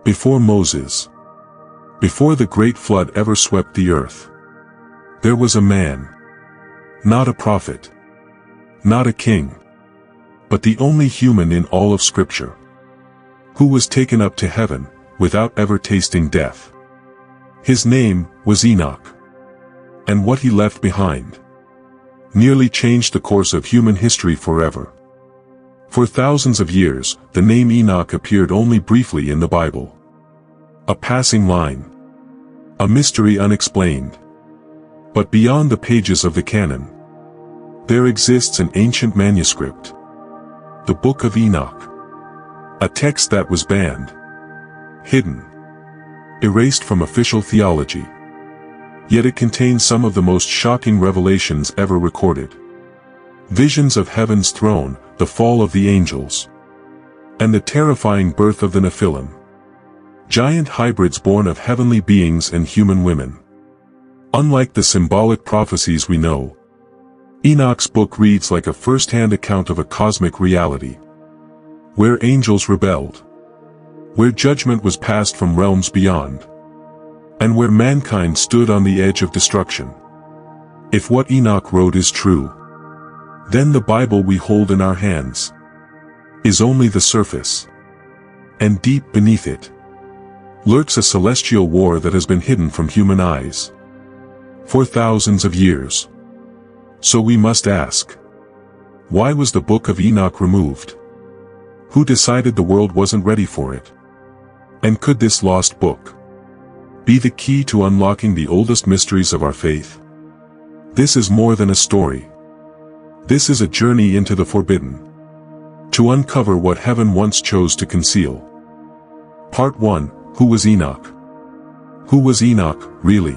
Before Moses, before the great flood ever swept the earth, there was a man, not a prophet, not a king, but the only human in all of Scripture, who was taken up to heaven without ever tasting death. His name was Enoch, and what he left behind nearly changed the course of human history forever. For thousands of years, the name Enoch appeared only briefly in the Bible. A passing line, a mystery unexplained. But beyond the pages of the canon, there exists an ancient manuscript, the Book of Enoch, a text that was banned, hidden, erased from official theology. Yet it contains some of the most shocking revelations ever recorded. Visions of heaven's throne, the fall of the angels, and the terrifying birth of the Nephilim, giant hybrids born of heavenly beings and human women. Unlike the symbolic prophecies we know, Enoch's book reads like a first-hand account of a cosmic reality, where angels rebelled, where judgment was passed from realms beyond, and where mankind stood on the edge of destruction. If what Enoch wrote is true, then the Bible we hold in our hands is only the surface, and deep beneath it lurks a celestial war that has been hidden from human eyes for thousands of years. So we must ask, why was the Book of Enoch removed? Who decided the world wasn't ready for it? And could this lost book be the key to unlocking the oldest mysteries of our faith? This is more than a story. This is a journey into the forbidden, to uncover what heaven once chose to conceal. Part 1. Who was Enoch? Who was Enoch, really?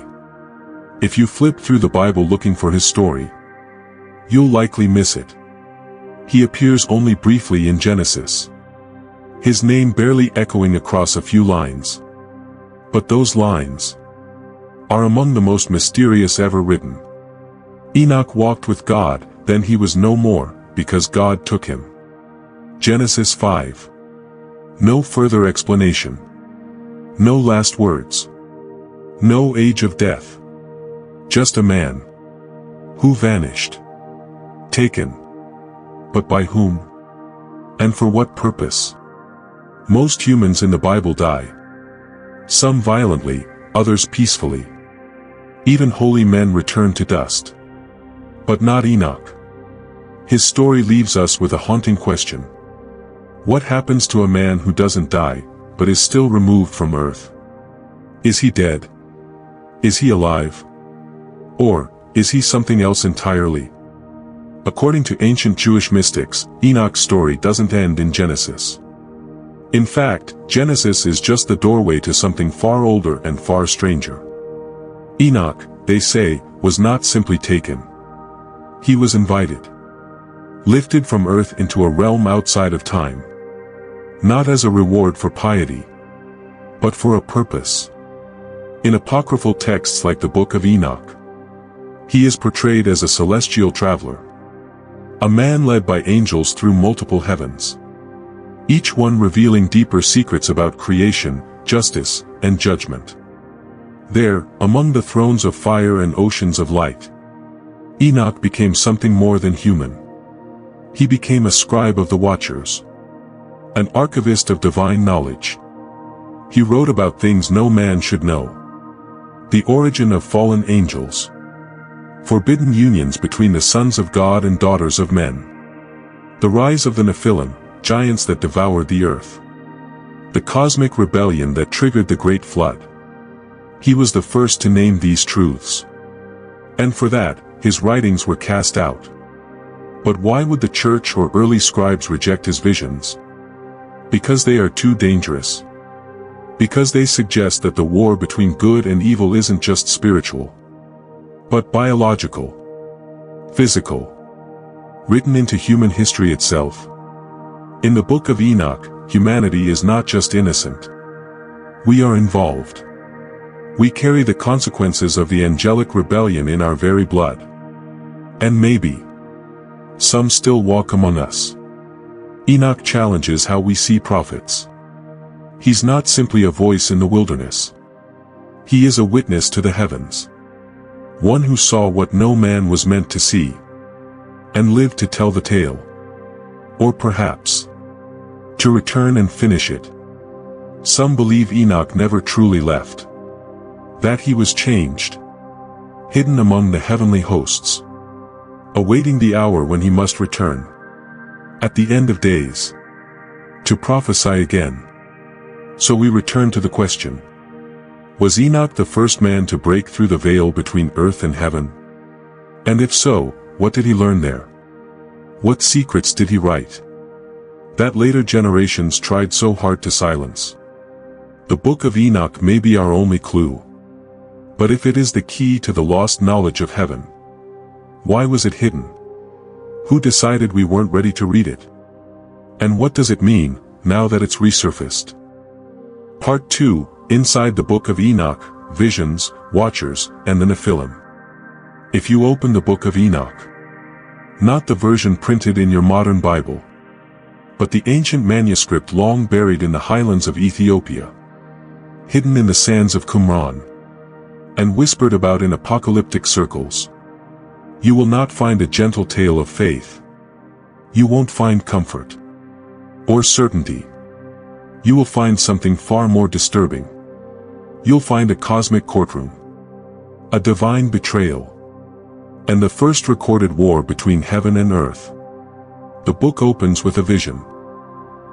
If you flip through the Bible looking for his story, you'll likely miss it. He appears only briefly in Genesis, his name barely echoing across a few lines. But those lines are among the most mysterious ever written. Enoch walked with God, then he was no more, because God took him. Genesis 5. No further explanation. No last words. No age of death. Just a man who vanished. Taken. But by whom? And for what purpose? Most humans in the Bible die. Some violently, others peacefully. Even holy men return to dust. But not Enoch. His story leaves us with a haunting question. What happens to a man who doesn't die, but is still removed from earth? Is he dead? Is he alive? Or is he something else entirely? According to ancient Jewish mystics, Enoch's story doesn't end in Genesis. In fact, Genesis is just the doorway to something far older and far stranger. Enoch, they say, was not simply taken. He was invited. Lifted from earth into a realm outside of time. Not as a reward for piety, but for a purpose. In apocryphal texts like the Book of Enoch, he is portrayed as a celestial traveler. A man led by angels through multiple heavens, each one revealing deeper secrets about creation, justice, and judgment. There, among the thrones of fire and oceans of light, Enoch became something more than human. He became a scribe of the watchers, an archivist of divine knowledge. He wrote about things no man should know. The origin of fallen angels, forbidden unions between the sons of God and daughters of men, the rise of the Nephilim, giants that devoured the earth, the cosmic rebellion that triggered the great flood. He was the first to name these truths. And for that, his writings were cast out. But why would the church or early scribes reject his visions? Because they are too dangerous. Because they suggest that the war between good and evil isn't just spiritual, but biological, physical, written into human history itself. In the Book of Enoch, humanity is not just innocent. We are involved. We carry the consequences of the angelic rebellion in our very blood. And maybe some still walk among us. Enoch challenges how we see prophets. He's not simply a voice in the wilderness. He is a witness to the heavens. One who saw what no man was meant to see, and lived to tell the tale. Or perhaps, to return and finish it. Some believe Enoch never truly left. That he was changed, hidden among the heavenly hosts, awaiting the hour when he must return, at the end of days, to prophesy again. So we return to the question: was Enoch the first man to break through the veil between earth and heaven? And if so, what did he learn there? What secrets did he write that later generations tried so hard to silence? The Book of Enoch may be our only clue. But if it is the key to the lost knowledge of heaven, why was it hidden? Who decided we weren't ready to read it? And what does it mean, now that it's resurfaced? Part 2, Inside the Book of Enoch, Visions, Watchers, and the Nephilim. If you open the Book of Enoch, not the version printed in your modern Bible, but the ancient manuscript long buried in the highlands of Ethiopia, hidden in the sands of Qumran, and whispered about in apocalyptic circles, you will not find a gentle tale of faith. You won't find comfort or certainty. You will find something far more disturbing. You'll find a cosmic courtroom, a divine betrayal, and the first recorded war between heaven and earth. The book opens with a vision.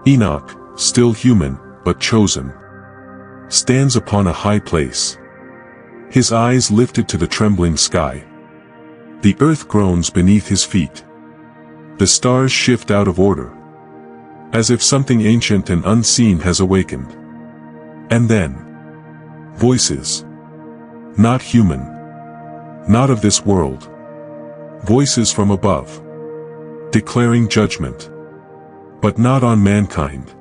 Enoch, still human, but chosen, stands upon a high place, his eyes lifted to the trembling sky. The earth groans beneath his feet. The stars shift out of order, as if something ancient and unseen has awakened. And then, voices. Not human. Not of this world. Voices from above, declaring judgment. But not on mankind.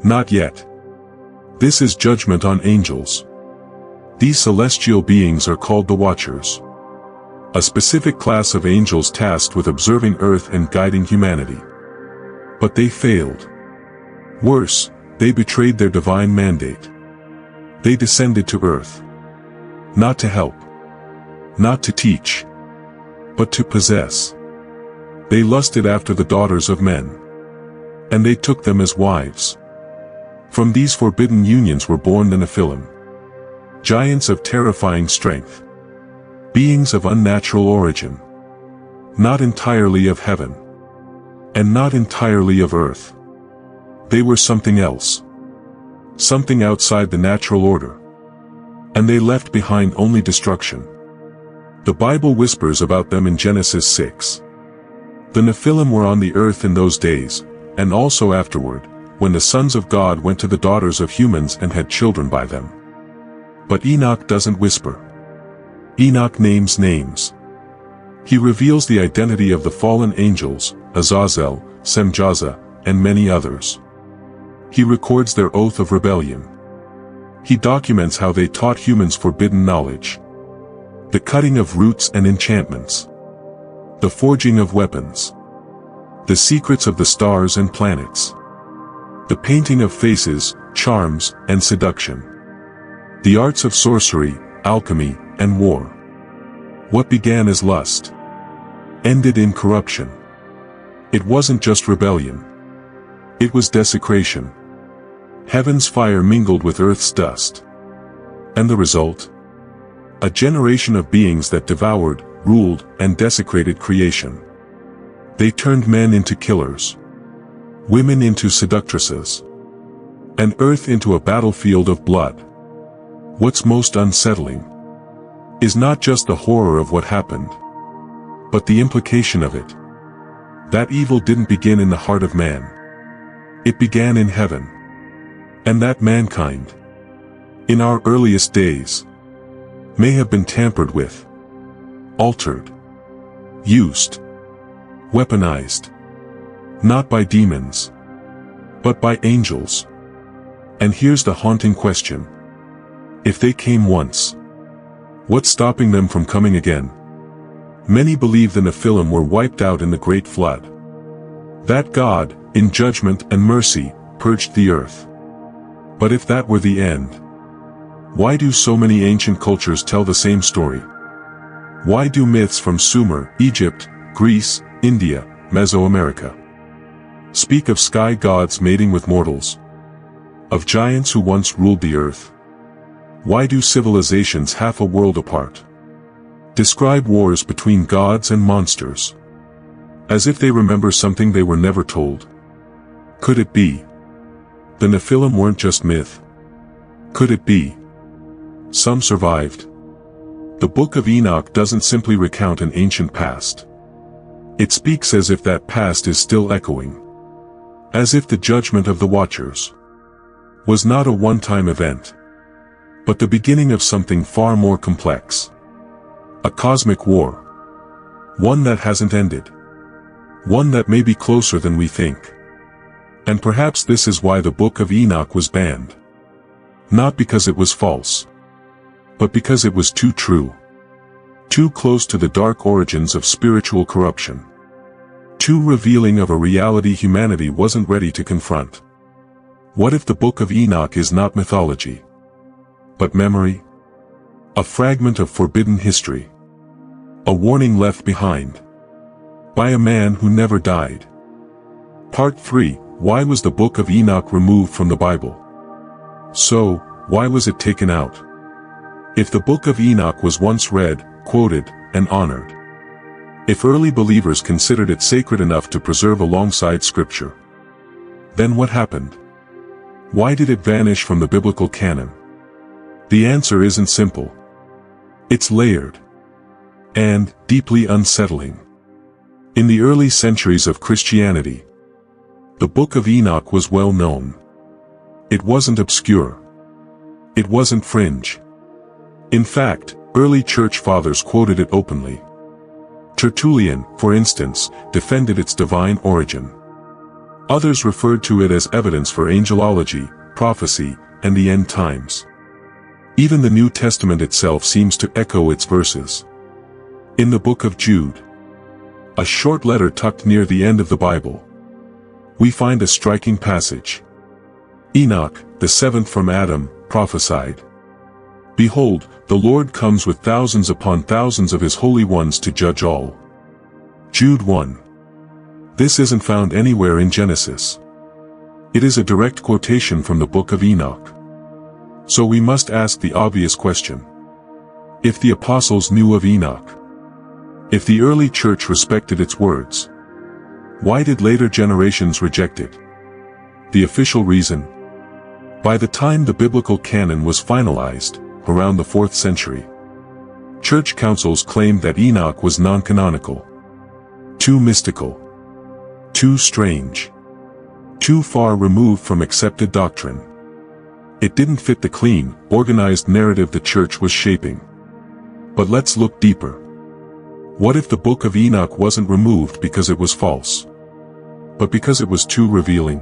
Not yet. This is judgment on angels. These celestial beings are called the Watchers, a specific class of angels tasked with observing earth and guiding humanity. But they failed. Worse, they betrayed their divine mandate. They descended to earth, not to help, not to teach, but to possess. They lusted after the daughters of men, and they took them as wives. From these forbidden unions were born the Nephilim, giants of terrifying strength, beings of unnatural origin, not entirely of heaven, and not entirely of earth. They were something else, something outside the natural order, and they left behind only destruction. The Bible whispers about them in Genesis 6. The Nephilim were on the earth in those days, and also afterward, when the sons of God went to the daughters of humans and had children by them. But Enoch doesn't whisper. Enoch names names. He reveals the identity of the fallen angels, Azazel, Semjaza, and many others. He records their oath of rebellion. He documents how they taught humans forbidden knowledge, the cutting of roots and enchantments, the forging of weapons, the secrets of the stars and planets, the painting of faces, charms, and seduction, the arts of sorcery, alchemy, and war. What began as lust ended in corruption. It wasn't just rebellion. It was desecration. Heaven's fire mingled with earth's dust. And the result? A generation of beings that devoured, ruled, and desecrated creation. They turned men into killers, women into seductresses, and earth into a battlefield of blood. What's most unsettling is not just the horror of what happened, but the implication of it. That evil didn't begin in the heart of man. It began in heaven. And that mankind, in our earliest days, may have been tampered with, altered, used, weaponized, not by demons, but by angels. And here's the haunting question. If they came once, what's stopping them from coming again? Many believe the Nephilim were wiped out in the Great Flood. That God, in judgment and mercy, purged the earth. But if that were the end, why do so many ancient cultures tell the same story? Why do myths from Sumer, Egypt, Greece, India, Mesoamerica speak of sky gods mating with mortals? Of giants who once ruled the earth? Why do civilizations half a world apart describe wars between gods and monsters, as if they remember something they were never told? Could it be the Nephilim weren't just myth? Could it be some survived? The Book of Enoch doesn't simply recount an ancient past. It speaks as if that past is still echoing, as if the judgment of the Watchers was not a one-time event, but the beginning of something far more complex. A cosmic war. One that hasn't ended. One that may be closer than we think. And perhaps this is why the Book of Enoch was banned. Not because it was false, but because it was too true. Too close to the dark origins of spiritual corruption. Too revealing of a reality humanity wasn't ready to confront. What if the Book of Enoch is not mythology, but memory? A fragment of forbidden history. A warning left behind by a man who never died. Part 3. Why was the Book of Enoch removed from the Bible? So, why was it taken out? If the Book of Enoch was once read, quoted, and honored, if early believers considered it sacred enough to preserve alongside Scripture, then what happened? Why did it vanish from the biblical canon? The answer isn't simple. It's layered and deeply unsettling. In the early centuries of Christianity, the Book of Enoch was well known. It wasn't obscure. It wasn't fringe. In fact, early church fathers quoted it openly. Tertullian, for instance, defended its divine origin. Others referred to it as evidence for angelology, prophecy, and the end times. Even the New Testament itself seems to echo its verses. In the book of Jude, a short letter tucked near the end of the Bible, we find a striking passage. Enoch, the seventh from Adam, prophesied, "Behold, the Lord comes with thousands upon thousands of his holy ones to judge all." Jude 1. This isn't found anywhere in Genesis. It is a direct quotation from the Book of Enoch. So we must ask the obvious question. If the apostles knew of Enoch, if the early church respected its words, why did later generations reject it? The official reason? By the time the biblical canon was finalized, around the 4th century, church councils claimed that Enoch was non-canonical, too mystical, too strange, too far removed from accepted doctrine. It didn't fit the clean, organized narrative the church was shaping. But let's look deeper. What if the Book of Enoch wasn't removed because it was false, but because it was too revealing?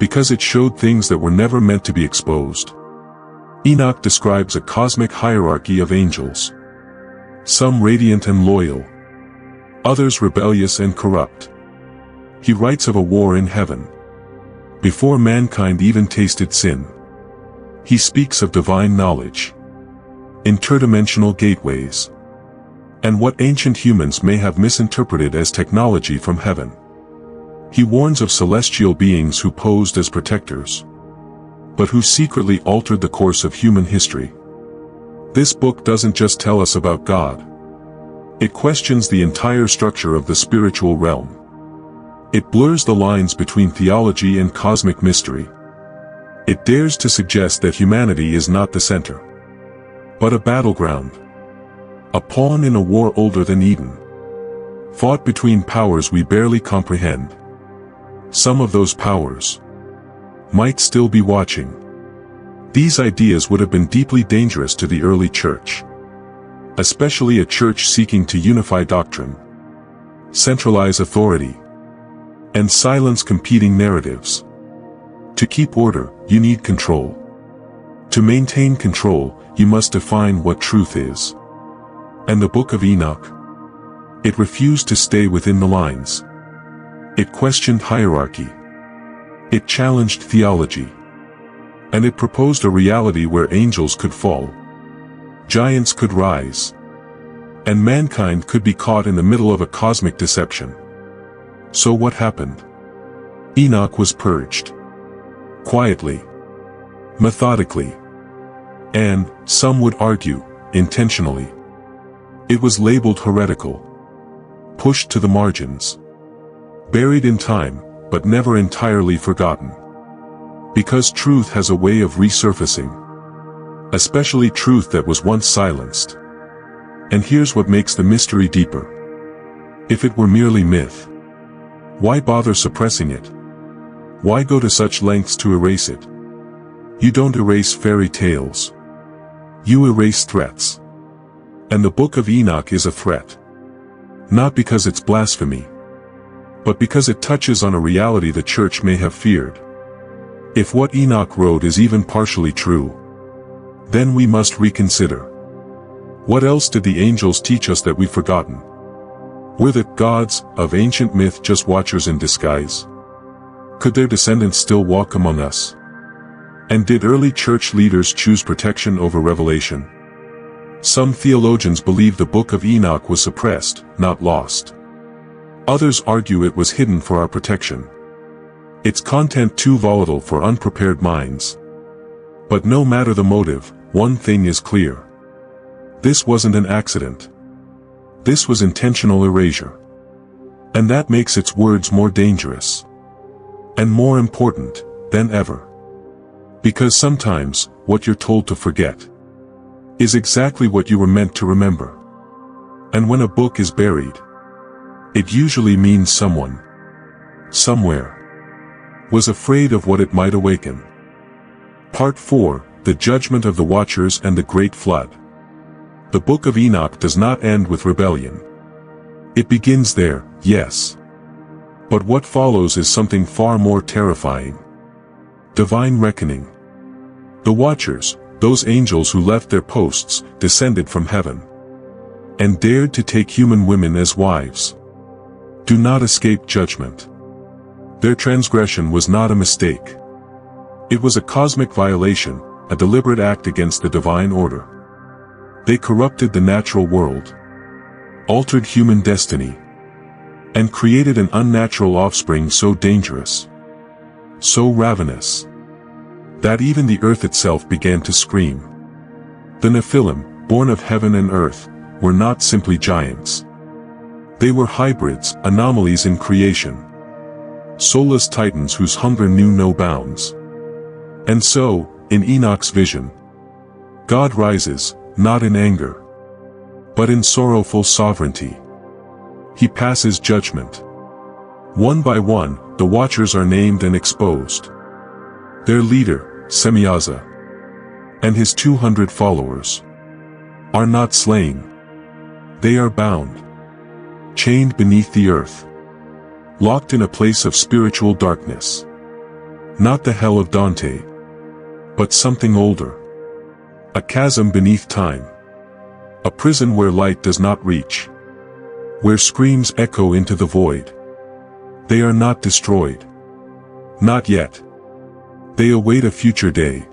Because it showed things that were never meant to be exposed. Enoch describes a cosmic hierarchy of angels. Some radiant and loyal, others rebellious and corrupt. He writes of a war in heaven, before mankind even tasted sin. He speaks of divine knowledge, interdimensional gateways, and what ancient humans may have misinterpreted as technology from heaven. He warns of celestial beings who posed as protectors, but who secretly altered the course of human history. This book doesn't just tell us about God. It questions the entire structure of the spiritual realm. It blurs the lines between theology and cosmic mystery. It dares to suggest that humanity is not the center, but a battleground, a pawn in a war older than Eden, fought between powers we barely comprehend. Some of those powers might still be watching. These ideas would have been deeply dangerous to the early church, especially a church seeking to unify doctrine, centralize authority, and silence competing narratives. To keep order, you need control. To maintain control, you must define what truth is. And the Book of Enoch? It refused to stay within the lines. It questioned hierarchy. It challenged theology. And it proposed a reality where angels could fall, giants could rise, and mankind could be caught in the middle of a cosmic deception. So what happened? Enoch was purged. Quietly, methodically, and, some would argue, intentionally. It was labeled heretical, pushed to the margins, buried in time, but never entirely forgotten. Because truth has a way of resurfacing, especially truth that was once silenced. And here's what makes the mystery deeper. If it were merely myth, why bother suppressing it? Why go to such lengths to erase it? You don't erase fairy tales. You erase threats. And the Book of Enoch is a threat. Not because it's blasphemy, but because it touches on a reality the church may have feared. If what Enoch wrote is even partially true, then we must reconsider. What else did the angels teach us that we've forgotten? Were the gods of ancient myth just watchers in disguise? Could their descendants still walk among us? And did early church leaders choose protection over revelation? Some theologians believe the Book of Enoch was suppressed, not lost. Others argue it was hidden for our protection. Its content too volatile for unprepared minds. But no matter the motive, one thing is clear. This wasn't an accident. This was intentional erasure. And that makes its words more dangerous. And more important than ever. Because sometimes, what you're told to forget is exactly what you were meant to remember. And when a book is buried, it usually means someone, somewhere, was afraid of what it might awaken. Part 4, The Judgment of the Watchers and the Great Flood. The Book of Enoch does not end with rebellion. It begins there, yes. But what follows is something far more terrifying. Divine reckoning. The Watchers, those angels who left their posts, descended from heaven, and dared to take human women as wives. Do not escape judgment. Their transgression was not a mistake. It was a cosmic violation, a deliberate act against the divine order. They corrupted the natural world, altered human destiny, and created an unnatural offspring so dangerous, so ravenous, that even the earth itself began to scream. The Nephilim, born of heaven and earth, were not simply giants. They were hybrids, anomalies in creation. Soulless titans whose hunger knew no bounds. And so, in Enoch's vision, God rises, not in anger, but in sorrowful sovereignty. He passes judgment. One by one, the Watchers are named and exposed. Their leader, Semyaza, and his 200 followers, are not slain. They are bound, chained beneath the earth, locked in a place of spiritual darkness. Not the hell of Dante, but something older. A chasm beneath time. A prison where light does not reach. Where screams echo into the void. They are not destroyed. Not yet. They await a future day.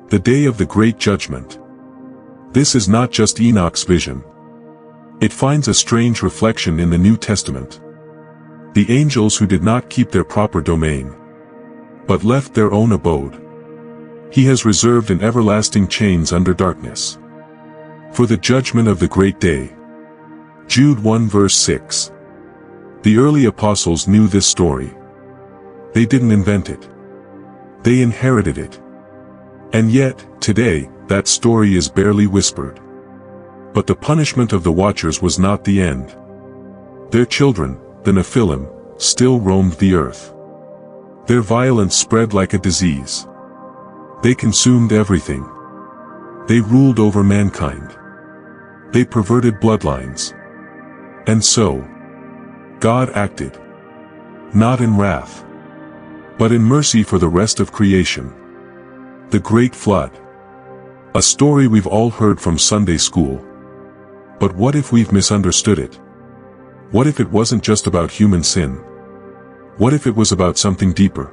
The day of the great judgment. This is not just Enoch's vision. It finds a strange reflection in the New Testament. The angels who did not keep their proper domain, but left their own abode, He has reserved in everlasting chains under darkness, for the judgment of the great day. Jude 1 verse 6. The early apostles knew this story. They didn't invent it. They inherited it. And yet, today, that story is barely whispered. But the punishment of the Watchers was not the end. Their children, the Nephilim, still roamed the earth. Their violence spread like a disease. They consumed everything. They ruled over mankind. They perverted bloodlines. And so, God acted. Not in wrath, but in mercy for the rest of creation. The Great Flood. A story we've all heard from Sunday school. But what if we've misunderstood it? What if it wasn't just about human sin? What if it was about something deeper?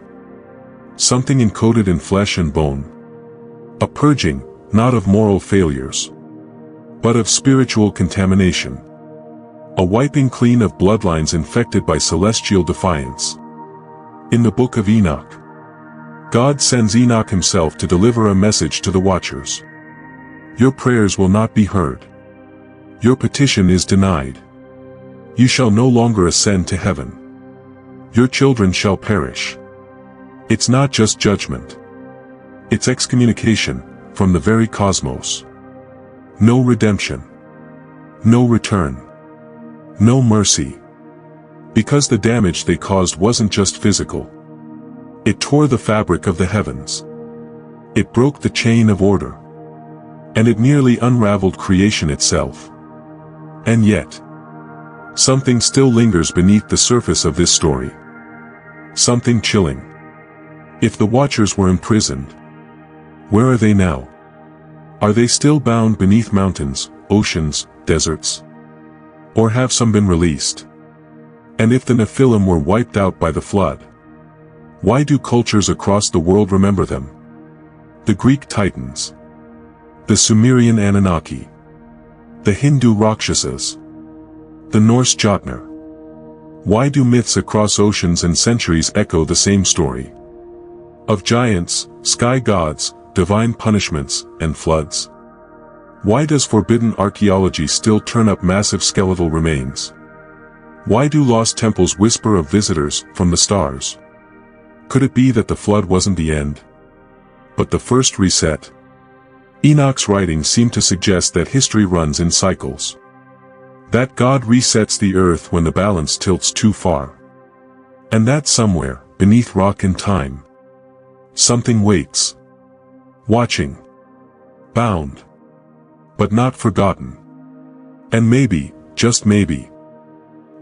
something encoded in flesh and bone. A purging, not of moral failures, but of spiritual contamination. A wiping clean of bloodlines infected by celestial defiance. In the Book of Enoch, God sends Enoch himself to deliver a message to the watchers. Your prayers will not be heard. Your petition is denied. You shall no longer ascend to heaven. Your children shall perish. It's not just judgment. It's excommunication from the very cosmos. No redemption. No return. No mercy. Because the damage they caused wasn't just physical. It tore the fabric of the heavens. It broke the chain of order. And it nearly unraveled creation itself. And yet, something still lingers beneath the surface of this story. Something chilling. If the watchers were imprisoned, where are they now? Are they still bound beneath mountains, oceans, deserts? Or have some been released? And if the Nephilim were wiped out by the flood, why do cultures across the world remember them? The Greek Titans, the Sumerian Anunnaki, the Hindu Rakshasas, the Norse Jotnar. Why do myths across oceans and centuries echo the same story? Of giants, sky gods, divine punishments, and floods. Why does forbidden archaeology still turn up massive skeletal remains? Why do lost temples whisper of visitors from the stars? Could it be that the flood wasn't the end, but the first reset? Enoch's writings seem to suggest that history runs in cycles. That God resets the earth when the balance tilts too far. And that somewhere, beneath rock and time, something waits. Watching. Bound. But not forgotten. And maybe, just maybe,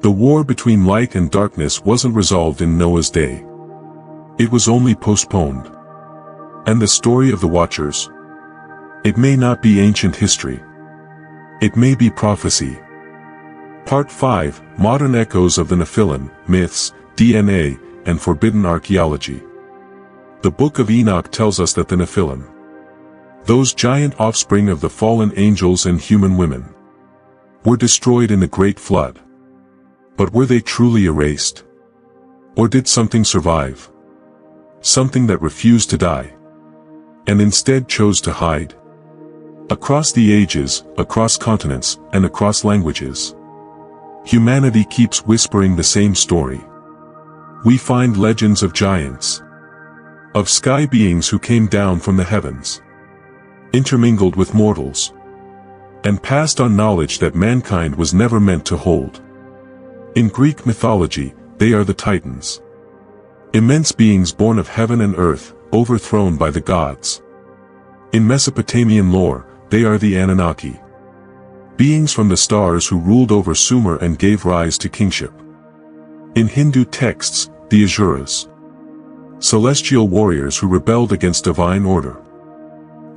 the war between light and darkness wasn't resolved in Noah's day. It was only postponed. And the story of the Watchers, it may not be ancient history. It may be prophecy. Part 5, Modern Echoes of the Nephilim, Myths, DNA, and Forbidden Archaeology. The Book of Enoch tells us that the Nephilim, those giant offspring of the fallen angels and human women, were destroyed in the Great Flood. But were they truly erased? Or did something survive? Something that refused to die, and instead chose to hide? Across the ages, across continents, and across languages, humanity keeps whispering the same story. We find legends of giants, of sky beings who came down from the heavens, intermingled with mortals, and passed on knowledge that mankind was never meant to hold. In Greek mythology, they are the Titans. Immense beings born of heaven and earth, overthrown by the gods. In Mesopotamian lore, they are the Anunnaki. Beings from the stars who ruled over Sumer and gave rise to kingship. In Hindu texts, the Asuras. Celestial warriors who rebelled against divine order.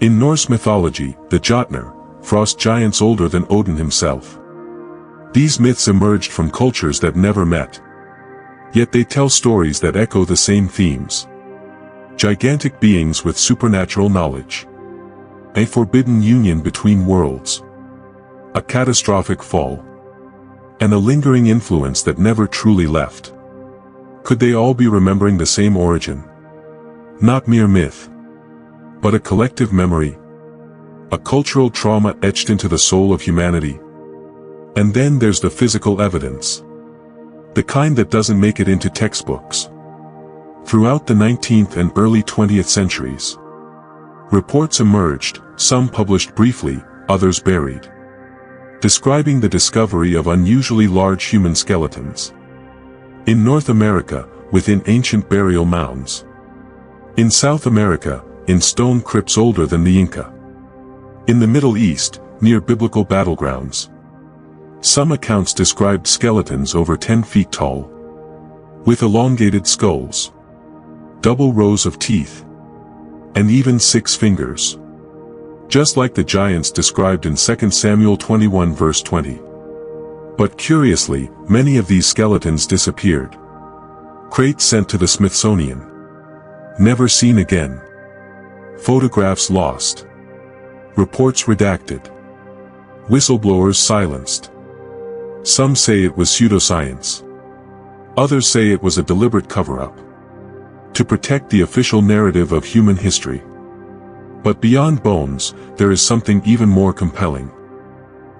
In Norse mythology, the Jotnar, frost giants older than Odin himself. These myths emerged from cultures that never met. Yet they tell stories that echo the same themes. Gigantic beings with supernatural knowledge. A forbidden union between worlds. A catastrophic fall. And a lingering influence that never truly left. Could they all be remembering the same origin? Not mere myth, but a collective memory. A cultural trauma etched into the soul of humanity. And then there's the physical evidence. The kind that doesn't make it into textbooks. Throughout the 19th and early 20th centuries, reports emerged, some published briefly, others buried, describing the discovery of unusually large human skeletons. In North America, within ancient burial mounds. In South America, in stone crypts older than the Inca. In the Middle East, near biblical battlegrounds. Some accounts described skeletons over 10 feet tall, with elongated skulls, double rows of teeth, and even 6 fingers. Just like the giants described in 2 Samuel 21 verse 20. But curiously, many of these skeletons disappeared. Crates sent to the Smithsonian. Never seen again. Photographs lost. Reports redacted. Whistleblowers silenced. Some say it was pseudoscience. Others say it was a deliberate cover-up to protect the official narrative of human history. But beyond bones, there is something even more compelling.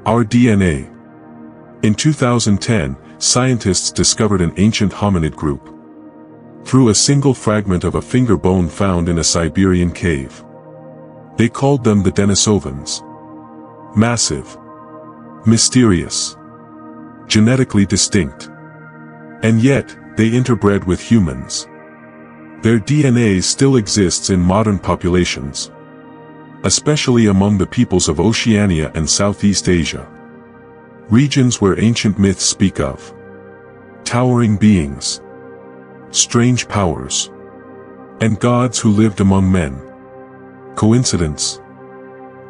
Our DNA. In 2010, scientists discovered an ancient hominid group through a single fragment of a finger bone found in a Siberian cave. They called them the Denisovans. Massive, mysterious, genetically distinct. And yet, they interbred with humans. Their DNA still exists in modern populations, especially among the peoples of Oceania and Southeast Asia, regions where ancient myths speak of towering beings, strange powers, and gods who lived among men. Coincidence?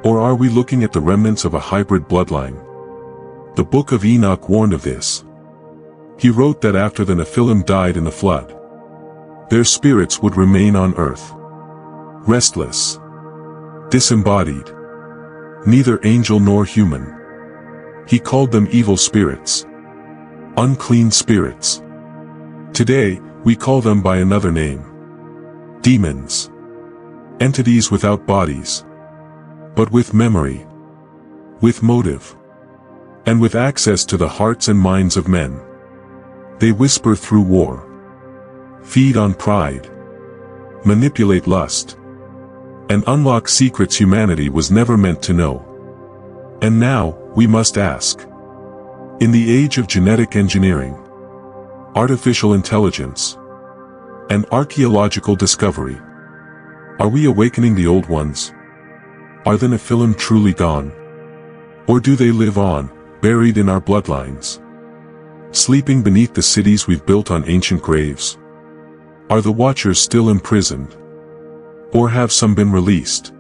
Or are we looking at the remnants of a hybrid bloodline? The Book of Enoch warned of this. He wrote that after the Nephilim died in the flood, their spirits would remain on earth, restless, disembodied, neither angel nor human. He called them evil spirits, unclean spirits. Today, we call them by another name. Demons. Entities without bodies, but with memory, with motive, and with access to the hearts and minds of men. They whisper through war, feed on pride, manipulate lust, and unlock secrets humanity was never meant to know. And now, we must ask. In the age of genetic engineering, artificial intelligence, and archaeological discovery, are we awakening the old ones? Are the Nephilim truly gone? Or do they live on, buried in our bloodlines, sleeping beneath the cities we've built on ancient graves? Are the Watchers still imprisoned? Or have some been released,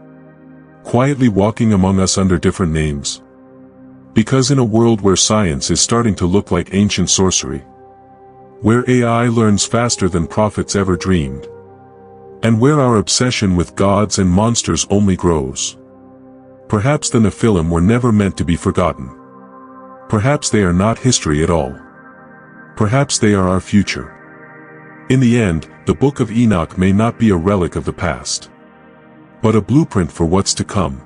quietly walking among us under different names? Because in a world where science is starting to look like ancient sorcery, where AI learns faster than prophets ever dreamed, and where our obsession with gods and monsters only grows, perhaps the Nephilim were never meant to be forgotten. Perhaps they are not history at all. Perhaps they are our future. In the end, the Book of Enoch may not be a relic of the past, but a blueprint for what's to come.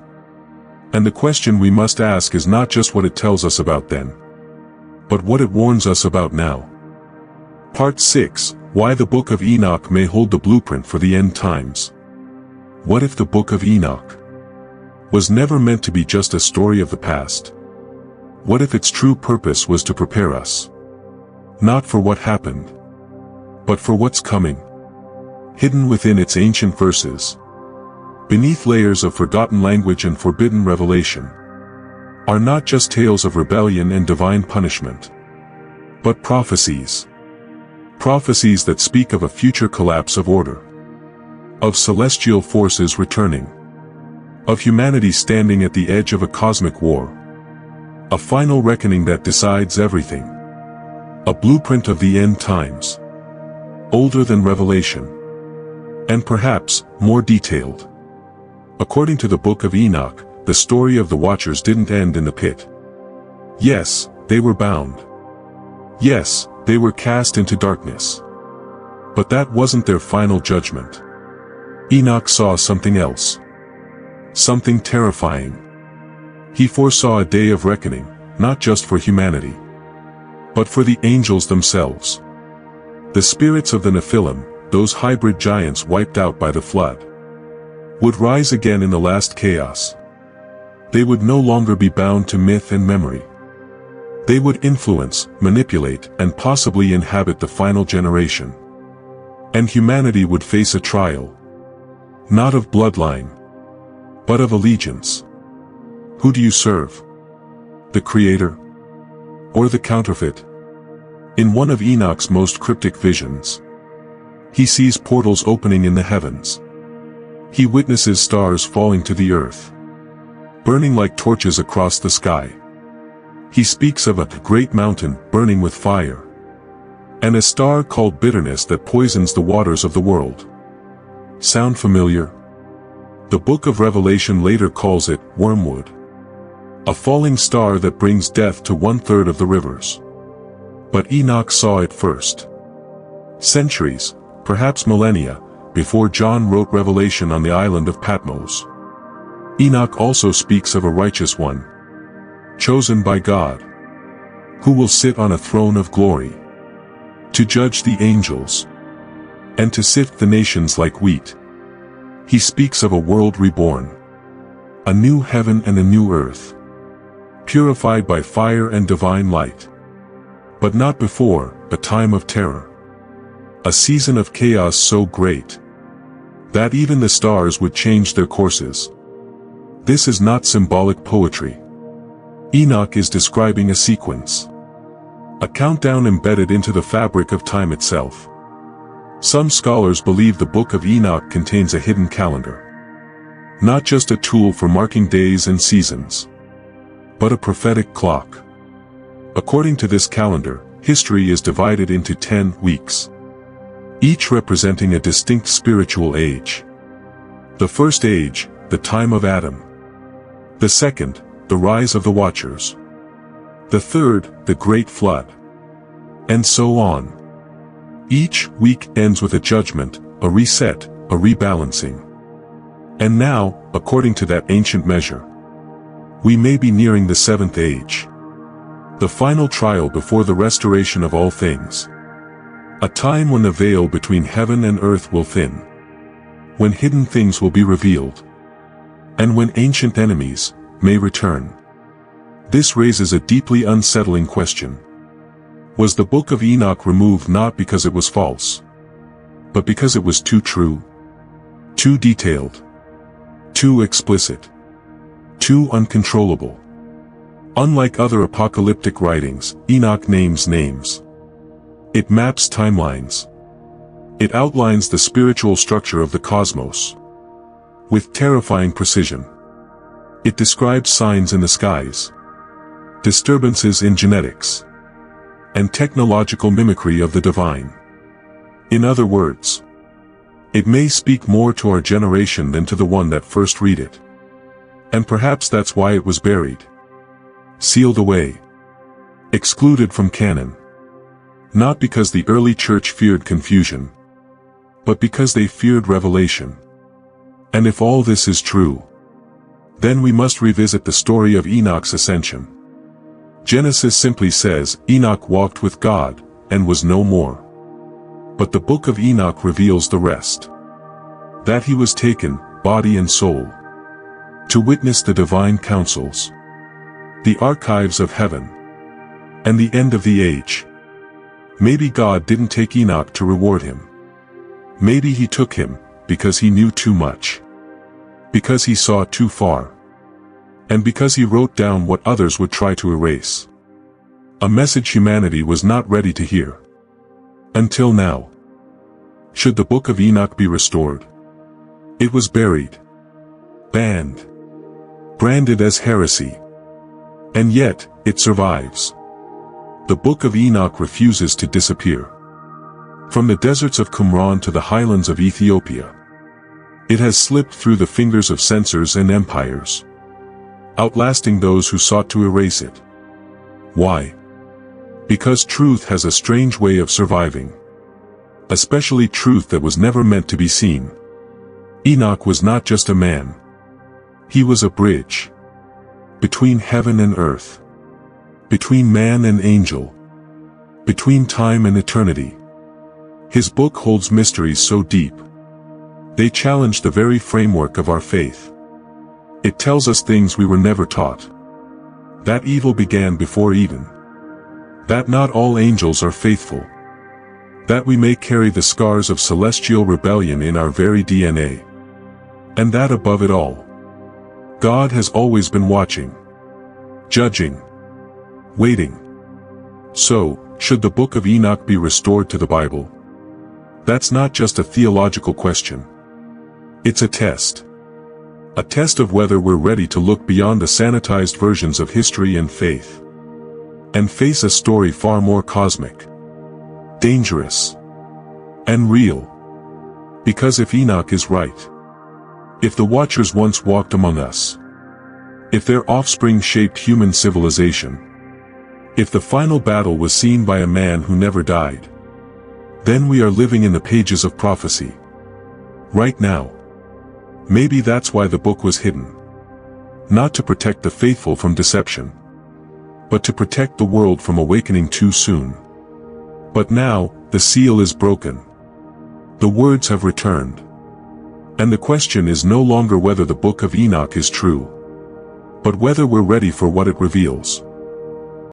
And the question we must ask is not just what it tells us about then, but what it warns us about now. Part 6, Why the Book of Enoch May Hold the Blueprint for the End Times. What if the Book of Enoch was never meant to be just a story of the past? What if its true purpose was to prepare us, not for what happened, but for what's coming? Hidden within its ancient verses, beneath layers of forgotten language and forbidden revelation, are not just tales of rebellion and divine punishment, but prophecies. Prophecies that speak of a future collapse of order, of celestial forces returning, of humanity standing at the edge of a cosmic war, a final reckoning that decides everything, a blueprint of the end times, older than Revelation, and perhaps more detailed. According to the Book of Enoch, the story of the Watchers didn't end in the pit. Yes, they were bound. Yes, they were cast into darkness. But that wasn't their final judgment. Enoch saw something else. Something terrifying. He foresaw a day of reckoning, not just for humanity, but for the angels themselves. The spirits of the Nephilim, those hybrid giants wiped out by the flood, would rise again in the last chaos. They would no longer be bound to myth and memory. They would influence, manipulate, and possibly inhabit the final generation. And humanity would face a trial, not of bloodline, but of allegiance. Who do you serve? The Creator? Or the counterfeit? In one of Enoch's most cryptic visions, he sees portals opening in the heavens. He witnesses stars falling to the earth, burning like torches across the sky. He speaks of a great mountain burning with fire, and a star called bitterness that poisons the waters of the world. Sound familiar? The Book of Revelation later calls it wormwood, a falling star that brings death to 1/3 of the rivers. But Enoch saw it first. Centuries, perhaps millennia, before John wrote Revelation on the island of Patmos. Enoch also speaks of a righteous one, chosen by God, who will sit on a throne of glory, to judge the angels, and to sift the nations like wheat. He speaks of a world reborn, a new heaven and a new earth, purified by fire and divine light. But not before, a time of terror, a season of chaos so great that even the stars would change their courses. This is not symbolic poetry. Enoch is describing a sequence, a countdown embedded into the fabric of time itself. Some scholars believe the Book of Enoch contains a hidden calendar, not just a tool for marking days and seasons, but a prophetic clock. According to this calendar, history is divided into 10 weeks, each representing a distinct spiritual age. The first age, the time of Adam. The second, the rise of the Watchers. The third, the Great Flood. And so on. Each week ends with a judgment, a reset, a rebalancing. And now, according to that ancient measure, we may be nearing the seventh age, the final trial before the restoration of all things. A time when the veil between heaven and earth will thin, when hidden things will be revealed, and when ancient enemies may return. This raises a deeply unsettling question. Was the Book of Enoch removed not because it was false, but because it was too true, too detailed, too explicit, too uncontrollable? Unlike other apocalyptic writings, Enoch names names. It maps timelines. It outlines the spiritual structure of the cosmos with terrifying precision. It describes signs in the skies, disturbances in genetics, and technological mimicry of the divine. In other words, it may speak more to our generation than to the one that first read it. And perhaps that's why it was buried, sealed away, excluded from canon. Not because the early church feared confusion, but because they feared revelation. And if all this is true, then we must revisit the story of Enoch's ascension. Genesis simply says, Enoch walked with God, and was no more. But the Book of Enoch reveals the rest. That he was taken, body and soul, to witness the divine counsels, the archives of heaven, and the end of the age. Maybe God didn't take Enoch to reward him. Maybe he took him because he knew too much, because he saw too far, and because he wrote down what others would try to erase. A message humanity was not ready to hear. Until now. Should the Book of Enoch be restored? It was buried, banned, branded as heresy. And yet, it survives. The Book of Enoch refuses to disappear. From the deserts of Qumran to the highlands of Ethiopia, it has slipped through the fingers of censors and empires, outlasting those who sought to erase it. Why? Because truth has a strange way of surviving. Especially truth that was never meant to be seen. Enoch was not just a man. He was a bridge between heaven and earth, between man and angel, between time and eternity. His book holds mysteries so deep. They challenge the very framework of our faith. It tells us things we were never taught. That evil began before Eden. That not all angels are faithful. That we may carry the scars of celestial rebellion in our very DNA. And that above it all, God has always been watching, judging, waiting. So, should the Book of Enoch be restored to the Bible? That's not just a theological question. It's a test. A test of whether we're ready to look beyond the sanitized versions of history and faith, and face a story far more cosmic, dangerous, and real. Because if Enoch is right, if the Watchers once walked among us, if their offspring shaped human civilization, if the final battle was seen by a man who never died, then we are living in the pages of prophecy. Right now. Maybe that's why the book was hidden. Not to protect the faithful from deception, but to protect the world from awakening too soon. But now, the seal is broken. The words have returned. And the question is no longer whether the Book of Enoch is true, but whether we're ready for what it reveals.